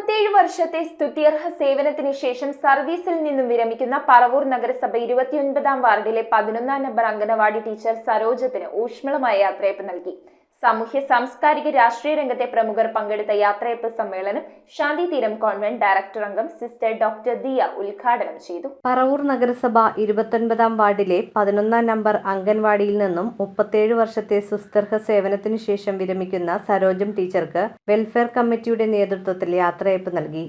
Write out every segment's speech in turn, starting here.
37 വർഷത്തെ സ്തുത്യർഹ സേവനത്തിന് ശേഷം സർവീസിൽ നിന്നും വിരമിക്കുന്ന പറവൂർ നഗരസഭ 29-ാം വാർഡിലെ 11-ാം നമ്പർ അംഗനവാടി ടീച്ചർ സരോജത്തിന് ഊഷ്മളമായ യാത്രയയപ്പ് നൽകി. സാമൂഹ്യ സാംസ്കാരിക രാഷ്ട്രീയ രംഗത്തെ പ്രമുഖർ പങ്കെടുത്ത യാത്രയയപ്പ് സമ്മേളനം ശാന്തിതീരം കോൺവെന്റ് ഡയറക്ടർ അംഗം സിസ്റ്റർ ഡോക്ടർ ദിയ ഉദ്ഘാടനം ചെയ്തു. പറവൂർ നഗരസഭ 29-ാം വാർഡിലെ 11-ാം നമ്പർ അംഗൻവാടിയിൽ നിന്നും 37 വർഷത്തെ സുസ്ഥർഹ സേവനത്തിനു ശേഷം വിരമിക്കുന്ന സരോജം ടീച്ചർക്ക് വെൽഫെയർ കമ്മിറ്റിയുടെ നേതൃത്വത്തിൽ യാത്രയയപ്പ് നൽകി.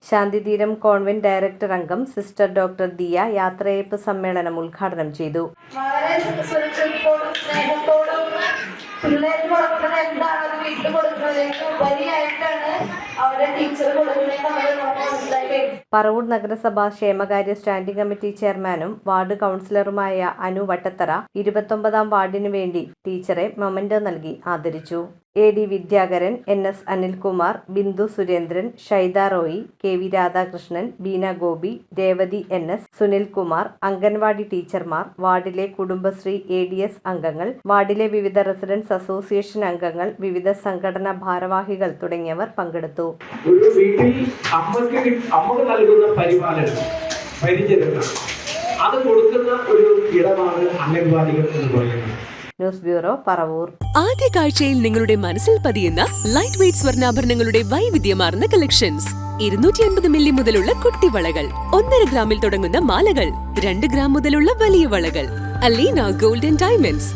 ശാന്തിതീരം കോൺവെന്റ് ഡയറക്ടർ അംഗം സിസ്റ്റർ ഡോക്ടർ ദിയ യാത്രയയപ്പ് സമ്മേളനം ഉദ്ഘാടനം ചെയ്തു. പറവൂർ നഗരസഭ ക്ഷേമകാര്യ സ്റ്റാൻഡിംഗ് കമ്മിറ്റി ചെയർമാനും വാർഡ് കൗൺസിലറുമായ അനു വട്ടത്തറ 29-ാം വാർഡിനു വേണ്ടി ടീച്ചറെ മൊമെന്റോ നൽകി ആദരിച്ചു. AD വിദ്യാകരൻ, NS Anilkumar, Bindu Surendran, ഷൈദ Roy, KV Radhakrishnan, Beena Gopi, Revathi NS, Sunilkumar, anganwadi ടീച്ചർമാർ, വാർഡിലെ കുടുംബശ്രീ ADS അംഗങ്ങൾ, വാർഡിലെ വിവിധ റെസിഡൻസ് അസോസിയേഷൻ അംഗങ്ങൾ, വിവിധ സംഘടനാ ഭാരവാഹികൾ തുടങ്ങിയവർ പങ്കെടുത്തു. ഒരു വീട്ടിൽ അമ്മക്ക് നൽകുന്ന പരിപാലനം, പരിചരണം അത് കൊടുക്കുന്ന ഒരു ഇടമാണ് അംഗൻവാടികൾ എന്ന് പറയുന്നത്. News bureau, Paravur. ആദ്യ കാഴ്ചയിൽ നിങ്ങളുടെ മനസ്സിൽ പതിയുന്ന ലൈറ്റ് വെയ്റ്റ് സ്വർണ്ണാഭരണങ്ങളുടെ വൈവിധ്യമാർന്ന കളക്ഷൻസ്. 250 മില്ലി മുതലുള്ള കുട്ടിവളകൾ, 1.5 ഗ്രാമിൽ തുടങ്ങുന്ന മാലകൾ, 2 ഗ്രാം മുതലുള്ള വലിയ വളകൾ. Aleena golden diamonds.